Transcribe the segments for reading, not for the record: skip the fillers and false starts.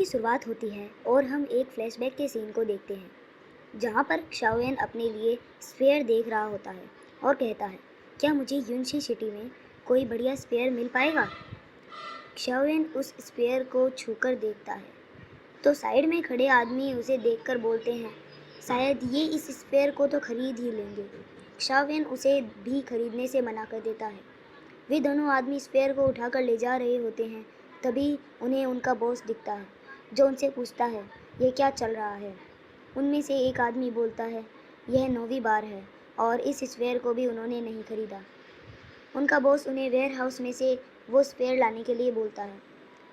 शुरुआत होती है और हम एक फ्लैशबैक के सीन को देखते हैं जहाँ पर शाओएन अपने लिए स्फेयर देख रहा होता है और कहता है, क्या मुझे यूनशी सिटी में कोई बढ़िया स्फेयर मिल पाएगा। शाओएन उस स्फेयर को छूकर देखता है तो साइड में खड़े आदमी उसे देखकर बोलते हैं, शायद ये इस स्फेयर को तो खरीद ही लेंगे। शाओएन उसे भी खरीदने से मना कर देता है। वे दोनों आदमी स्पेयर को उठाकर ले जा रहे होते हैं। तभी उन्हें उनका बॉस दिखता है जो उनसे पूछता है, ये क्या चल रहा है। उनमें से एक आदमी बोलता है, यह 9वीं बार है और इस स्पेयर को भी उन्होंने नहीं खरीदा। उनका बॉस उन्हें वेयर हाउस में से वो स्पेयर लाने के लिए बोलता है।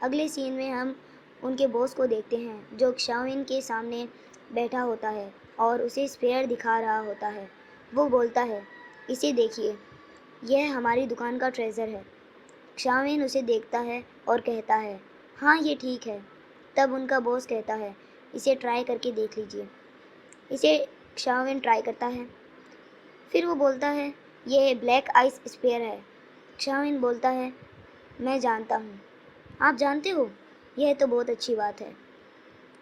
अगले सीन में हम उनके बॉस को देखते हैं जो शाओएन के सामने बैठा होता है और उसे स्पेयर दिखा रहा होता है। वो बोलता है, इसे देखिए, यह हमारी दुकान का ट्रेज़र है। शाओएन उसे देखता है और कहता है, हाँ ये ठीक है। तब उनका बॉस कहता है, इसे ट्राई करके देख लीजिए। इसे शाओएन ट्राई करता है। फिर वो बोलता है, यह ब्लैक आइस स्पेयर है। शाओएन बोलता है, मैं जानता हूँ। आप जानते हो? यह तो बहुत अच्छी बात है।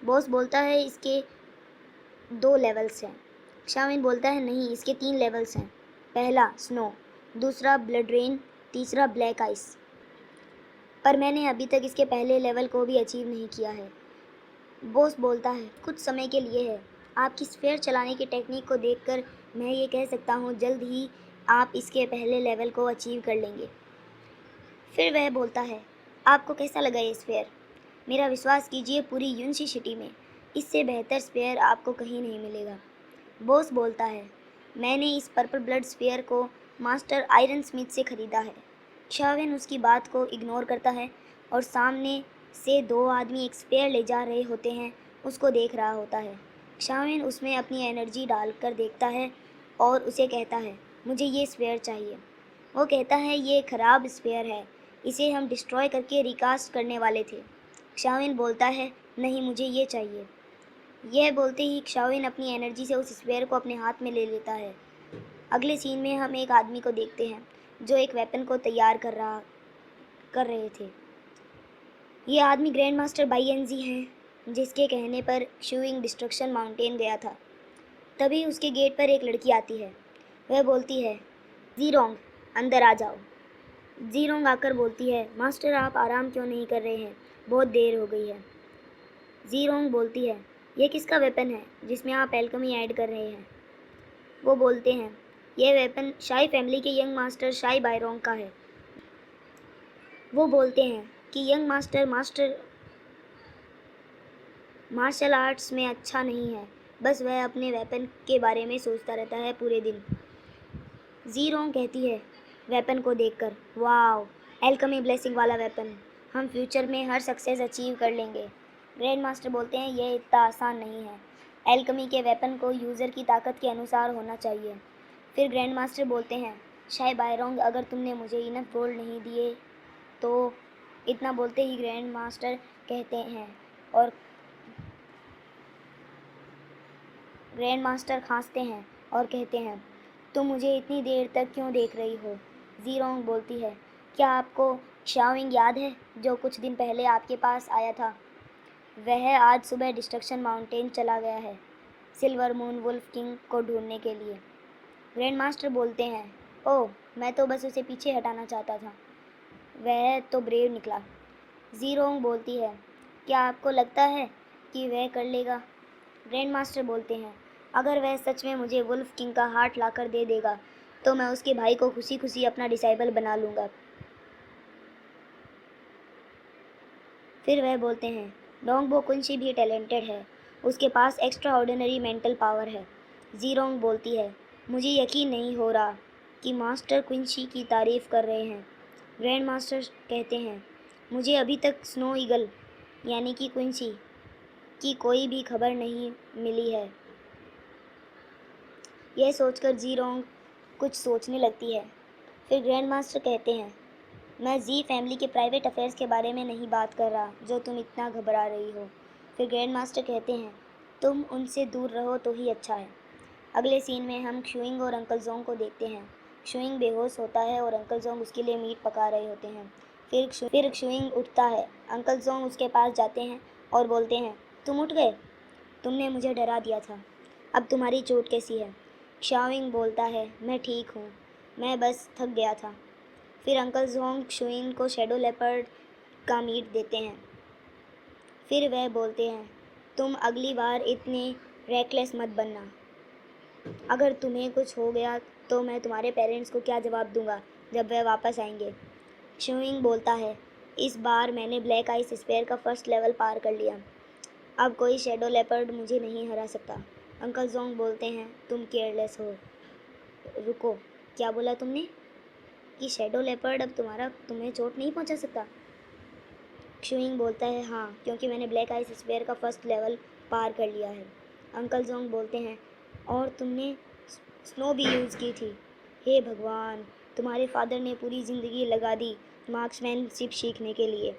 बॉस बोलता है, इसके 2 लेवल्स हैं। शाओएन बोलता है, नहीं, इसके 3 लेवल्स हैं। पहला स्नो, दूसरा ब्लड रेन, तीसरा ब्लैक आइस। पर मैंने अभी तक इसके पहले लेवल को भी अचीव नहीं किया है। बॉस बोलता है, कुछ समय के लिए है। आपकी स्फेयर चलाने की टेक्निक को देखकर मैं ये कह सकता हूँ जल्द ही आप इसके पहले लेवल को अचीव कर लेंगे। फिर वह बोलता है, आपको कैसा लगा ये स्फेयर? मेरा विश्वास कीजिए, पूरी यूनशी सिटी में इससे बेहतर स्फेयर आपको कहीं नहीं मिलेगा। बॉस बोलता है, मैंने इस पर्पल ब्लड स्फेयर को मास्टर आयरन स्मिथ से ख़रीदा है। शाओएन उसकी बात को इग्नोर करता है और सामने से 2 आदमी एक स्पेयर ले जा रहे होते हैं उसको देख रहा होता है। शाओएन उसमें अपनी एनर्जी डालकर देखता है और उसे कहता है, मुझे ये स्पेयर चाहिए। वो कहता है, ये ख़राब स्पेयर है, इसे हम डिस्ट्रॉय करके रिकास्ट करने वाले थे। शाओएन बोलता है, नहीं, मुझे ये चाहिए। यह बोलते ही शाओएन अपनी एनर्जी से उस स्पेयर को अपने हाथ में ले लेता है। अगले सीन में हम एक आदमी को देखते हैं जो एक वेपन को तैयार कर रहे थे। ये आदमी ग्रैंड मास्टर बाईएनजी हैं जिसके कहने पर शूइंग डिस्ट्रक्शन माउंटेन गया था। तभी उसके गेट पर एक लड़की आती है। वह बोलती है, जीरोंग, अंदर आ जाओ। जीरोंग आकर बोलती है, मास्टर आप आराम क्यों नहीं कर रहे हैं? बहुत देर हो गई है। जीरोंग बोलती है, यह किसका वेपन है जिसमें आप एल्केमी ऐड कर रहे हैं? वो बोलते हैं, यह वेपन शाई फैमिली के यंग मास्टर शाई बायरोंग का है। वो बोलते हैं कि यंग मास्टर मार्शल आर्ट्स में अच्छा नहीं है, बस वह अपने वेपन के बारे में सोचता रहता है पूरे दिन। जीरोंग कहती है वेपन को देखकर, वाओ, एल्केमी ब्लेसिंग वाला वेपन, हम फ्यूचर में हर सक्सेस अचीव कर लेंगे। ग्रैंड मास्टर बोलते हैं, यह इतना आसान नहीं है, एल्केमी के वेपन को यूज़र की ताकत के अनुसार होना चाहिए। फिर ग्रैंड मास्टर बोलते हैं, शाय बायरोंग, अगर तुमने मुझे इनफ गोल्ड नहीं दिए तो। इतना बोलते ही ग्रैंड मास्टर कहते हैं और ग्रैंड मास्टर खांसते हैं और कहते हैं, तुम मुझे इतनी देर तक क्यों देख रही हो? जीरोंग बोलती है, क्या आपको शाओइंग याद है जो कुछ दिन पहले आपके पास आया था? वह आज सुबह डिस्ट्रक्शन माउंटेन चला गया है सिल्वर मून वुल्फ किंग को ढूंढने के लिए। ग्रैंड मास्टर बोलते हैं, ओह, मैं तो बस उसे पीछे हटाना चाहता था, वह तो ब्रेव निकला। जीरोंग बोलती है, क्या आपको लगता है कि वह कर लेगा? ग्रैंड मास्टर बोलते हैं, अगर वह सच में मुझे वुल्फ किंग का हार्ट लाकर दे देगा तो मैं उसके भाई को खुशी खुशी अपना डिसाइबल बना लूँगा। फिर वह बोलते हैं, डोंगबो कुंशी भी टैलेंटेड है, उसके पास एक्स्ट्रा ऑर्डिनरी मेंटल पावर है। जीरोंग बोलती है, मुझे यकीन नहीं हो रहा कि मास्टर कुंशी की तारीफ़ कर रहे हैं। ग्रैंड मास्टर कहते हैं, मुझे अभी तक स्नो ईगल यानी कि क्विंसी की कोई भी खबर नहीं मिली है। यह सोचकर जीरोंग कुछ सोचने लगती है। फिर ग्रैंड मास्टर कहते हैं, मैं जी फैमिली के प्राइवेट अफेयर्स के बारे में नहीं बात कर रहा जो तुम इतना घबरा रही हो। फिर ग्रैंड मास्टर कहते हैं, तुम उनसे दूर रहो तो ही अच्छा है। अगले सीन में हम शुइंग और अंकल जोंग को देखते हैं। शुइंग बेहोश होता है और अंकल जोंग उसके लिए मीट पका रहे होते हैं। फिर शुइंग उठता है। अंकल जोंग उसके पास जाते हैं और बोलते हैं, तुम उठ गए, तुमने मुझे डरा दिया था। अब तुम्हारी चोट कैसी है? शाओविंग बोलता है, मैं ठीक हूँ, मैं बस थक गया था। फिर अंकल जोंग शुइंग को शैडो लेपर्ड का मीट देते हैं। फिर वह बोलते हैं, तुम अगली बार इतने रेकलेस मत बनना। अगर तुम्हें कुछ हो गया तो मैं तुम्हारे पेरेंट्स को क्या जवाब दूंगा जब वह वापस आएंगे। शुइंग बोलता है, इस बार मैंने ब्लैक आइस स्पेयर का फर्स्ट लेवल पार कर लिया। अब कोई शैडो लेपर्ड मुझे नहीं हरा सकता। अंकल जोंग बोलते हैं, तुम केयरलेस हो। रुको, क्या बोला तुमने? कि शैडो लेपर्ड अब तुम्हें चोट नहीं पहुंचा सकता? शुइंग बोलता है, हाँ, क्योंकि मैंने ब्लैक आइस स्पेयर का फर्स्ट लेवल पार कर लिया है। अंकल जोंग बोलते हैं, और तुमने स्नो भी यूज़ की थी। हे भगवान, तुम्हारे फादर ने पूरी ज़िंदगी लगा दी मार्क्समैनशिप सीखने के लिए,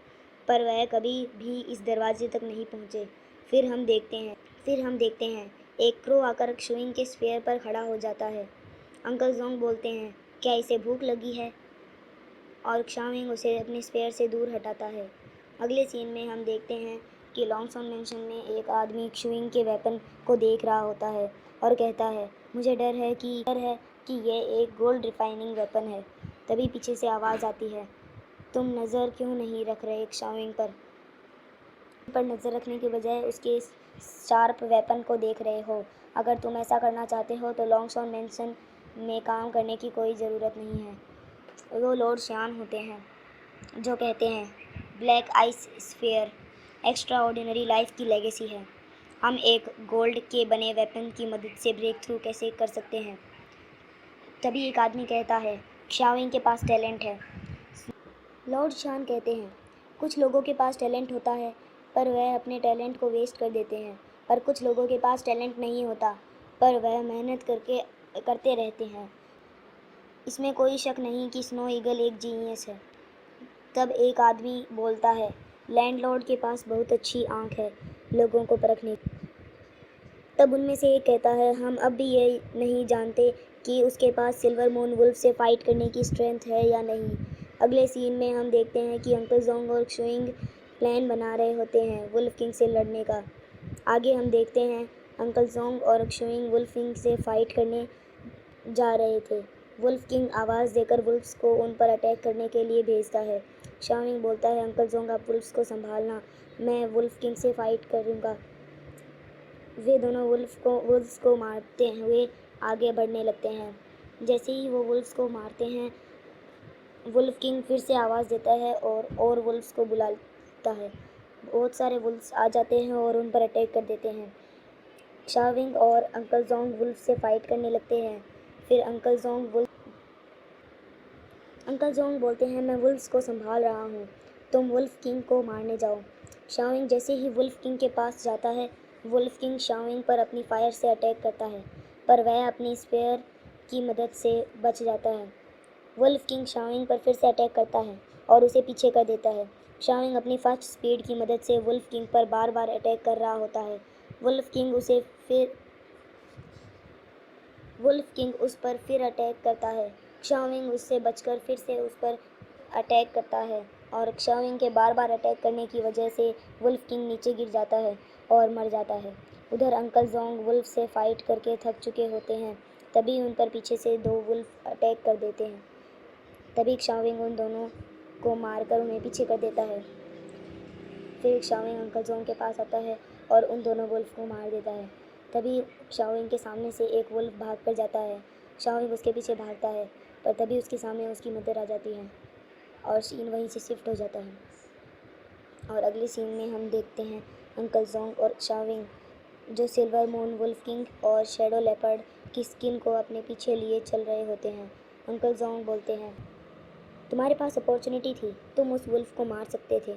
पर वह कभी भी इस दरवाजे तक नहीं पहुँचे। फिर हम देखते हैं एक क्रो आकर शुइंग के स्पेयर पर खड़ा हो जाता है। अंकल जोंग बोलते हैं, क्या इसे भूख लगी है? और क्षाविंग उसे अपने स्पेयर से दूर हटाता है। अगले सीन में हम देखते हैं कि लॉन्गसॉन मैंशन में एक आदमी क्षुइंग के वेपन को देख रहा होता है और कहता है, मुझे डर है कि यह एक गोल्ड रिफाइनिंग वेपन है। तभी पीछे से आवाज़ आती है, तुम नज़र क्यों नहीं रख रहे क्षाविंग पर नज़र रखने के बजाय उसके शार्प वेपन को देख रहे हो। अगर तुम ऐसा करना चाहते हो तो लॉन्गसॉन मैंशन में काम करने की कोई ज़रूरत नहीं है। वो लॉर्ड श्यान होते हैं जो कहते हैं, black ice sphere extra ordinary life की लेगेसी है। हम एक गोल्ड के बने वेपन की मदद से ब्रेक थ्रू कैसे कर सकते हैं? तभी एक आदमी कहता है, शाओइंग के पास टैलेंट है। लॉर्ड शान कहते हैं, कुछ लोगों के पास टैलेंट होता है पर वह अपने टैलेंट को वेस्ट कर देते हैं, पर कुछ लोगों के पास टैलेंट नहीं होता पर वह मेहनत करते रहते हैं। इसमें कोई शक नहीं कि स्नो ईगल एक जीनियस है। तब एक आदमी बोलता है, लैंडलॉर्ड के पास बहुत अच्छी आंख है लोगों को परखने की। तब उनमें से एक कहता है, हम अब भी ये नहीं जानते कि उसके पास सिल्वर मून वुल्फ से फाइट करने की स्ट्रेंथ है या नहीं। अगले सीन में हम देखते हैं कि अंकल जोंग और शुइंग प्लान बना रहे होते हैं वुल्फ किंग से लड़ने का। आगे हम देखते हैं अंकल जोंग और शुइंग वुल्फ किंग से फाइट करने जा रहे थे। वुल्फ किंग आवाज़ देकर वुल्फ्स को उन पर अटैक करने के लिए भेजता है। शाओविंग बोलता है, अंकल जोंग आप वुल्फ्स को संभालना, मैं वुल्फ किंग से फाइट करूँगा। वे दोनों वुल्फ्स को मारते हुए आगे बढ़ने लगते हैं। जैसे ही वो वुल्फ्स को मारते हैं, वुल्फ किंग फिर से आवाज़ देता है और वुल्फ्स को बुलाता है। बहुत सारे वुल्फ्स आ जाते हैं और उन पर अटैक कर देते हैं। शाओविंग और अंकल जोंग वुल्फ से फाइट करने लगते हैं। फिर अंकल जोंग बोलते हैं, मैं वुल्फ्स को संभाल रहा हूँ, तुम वुल्फ किंग को मारने जाओ। शाओविंग जैसे ही वुल्फ किंग के पास जाता है, वुल्फ किंग शाओविंग पर अपनी फायर से अटैक करता है, पर वह अपनी स्पेयर की मदद से बच जाता है। वुल्फ किंग शाओविंग पर फिर से अटैक करता है और उसे पीछे कर देता है। शाओविंग अपनी फास्ट स्पीड की मदद से वुल्फ किंग पर बार बार अटैक कर रहा होता है। वुल्फ किंग उस पर फिर अटैक करता है। शाओविंग उससे बचकर फिर से उस पर अटैक करता है और शाओविंग के बार बार अटैक करने की वजह से वुल्फ किंग नीचे गिर जाता है और मर जाता है। उधर अंकल जोंग वुल्फ से फाइट करके थक चुके होते हैं। तभी उन पर पीछे से दो वुल्फ अटैक कर देते हैं। तभी शाओविंग उन दोनों को मारकर उन्हें पीछे कर देता है। फिर शाओविंग अंकल जोंग के पास आता है और उन दोनों वुल्फ को मार देता है। तभी शाओविंग के सामने से एक वुल्फ भाग कर जाता है। शाओविंग उसके पीछे भागता है, पर तभी उसके सामने उसकी मदर आ जाती है और सीन वहीं से शिफ्ट हो जाता है। और अगले सीन में हम देखते हैं अंकल जोंग और शाओविंग जो सिल्वर मून वुल्फ किंग और शैडो लेपर्ड की स्किन को अपने पीछे लिए चल रहे होते हैं। अंकल जोंग बोलते हैं, तुम्हारे पास अपॉर्चुनिटी थी, तुम उस वुल्फ को मार सकते थे,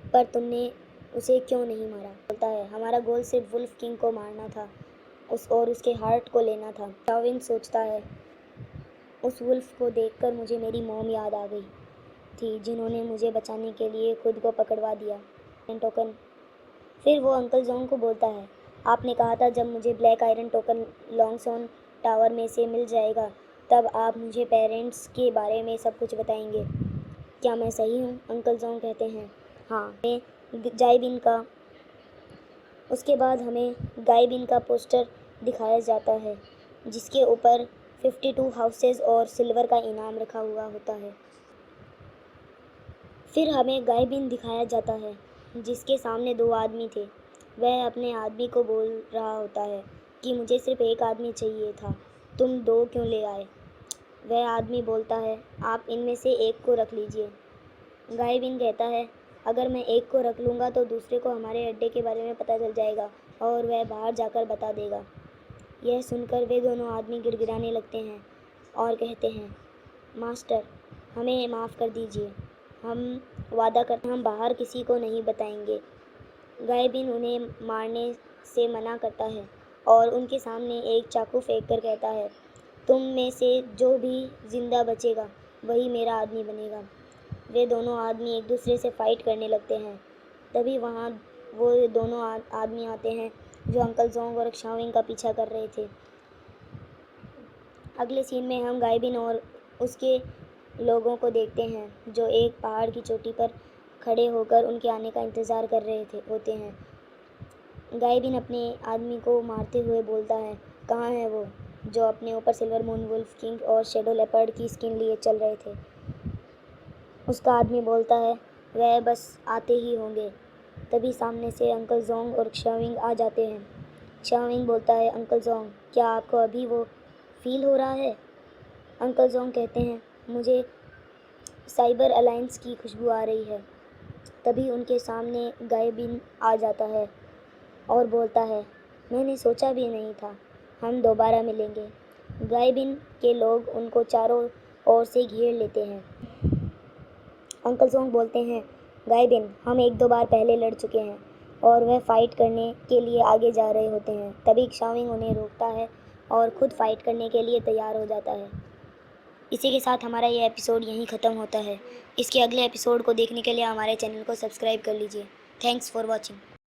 पर तुमने उसे क्यों नहीं मारा? बोलता है, हमारा गोल सिर्फ वुल्फ किंग को मारना था और उसके हार्ट को लेना था। शाओविंग सोचता है, उस वुल्फ को देखकर मुझे मेरी मॉम याद आ गई थी जिन्होंने मुझे बचाने के लिए खुद को पकड़वा दिया। टोकन। फिर वो अंकल जोंग को बोलता है, आपने कहा था जब मुझे ब्लैक आयरन टोकन लॉन्गसॉन टावर में से मिल जाएगा तब आप मुझे पेरेंट्स के बारे में सब कुछ बताएंगे। क्या मैं सही हूँ? अंकल जोंग कहते हैं, हाँ, मैं जाइबिन का उसके बाद हमें गायबिन का पोस्टर दिखाया जाता है जिसके ऊपर 52 हाउसेस और सिल्वर का इनाम रखा हुआ होता है। फिर हमें गायबिन दिखाया जाता है जिसके सामने 2 आदमी थे। वह अपने आदमी को बोल रहा होता है कि मुझे सिर्फ एक आदमी चाहिए था, तुम 2 क्यों ले आए? वह आदमी बोलता है, आप इनमें से एक को रख लीजिए। गायबिन कहता है, अगर मैं एक को रख लूँगा तो दूसरे को हमारे अड्डे के बारे में पता चल जाएगा और वह बाहर जाकर बता देगा। यह सुनकर वे दोनों आदमी गिड़गिड़ाने लगते हैं और कहते हैं, मास्टर, हमें माफ़ कर दीजिए, हम वादा करते हैं हम बाहर किसी को नहीं बताएंगे। गायबिन उन्हें मारने से मना करता है और उनके सामने एक चाकू फेंक कर कहता है, तुम में से जो भी ज़िंदा बचेगा वही मेरा आदमी बनेगा। वे दोनों आदमी एक दूसरे से फाइट करने लगते हैं। तभी वहाँ वो दोनों आदमी आते हैं जो अंकल जोंग और शाओइंग का पीछा कर रहे थे। अगले सीन में हम गायबिन और उसके लोगों को देखते हैं जो एक पहाड़ की चोटी पर खड़े होकर उनके आने का इंतज़ार कर रहे होते हैं। गायबिन अपने आदमी को मारते हुए बोलता है, कहाँ है वो जो अपने ऊपर सिल्वर मून वुल्फ किंग और शेडो लेपर्ड की स्किन लिए चल रहे थे? उसका आदमी बोलता है, वह बस आते ही होंगे। तभी सामने से अंकल जोंग और शाओइंग आ जाते हैं। शाओइंग बोलता है, अंकल जोंग, क्या आपको अभी वो फील हो रहा है? अंकल जोंग कहते हैं, मुझे साइबर अलायंस की खुशबू आ रही है। तभी उनके सामने गायबिन आ जाता है और बोलता है, मैंने सोचा भी नहीं था हम दोबारा मिलेंगे। गायबिन के लोग उनको चारों ओर से घेर लेते हैं। अंकल जोंग बोलते हैं, गायबिन, हम 1-2 बार पहले लड़ चुके हैं, और वह फ़ाइट करने के लिए आगे जा रहे होते हैं। तभी शाओइंग उन्हें रोकता है और ख़ुद फ़ाइट करने के लिए तैयार हो जाता है। इसी के साथ हमारा ये एपिसोड यहीं ख़त्म होता है। इसके अगले एपिसोड को देखने के लिए हमारे चैनल को सब्सक्राइब कर लीजिए। Thanks for watching.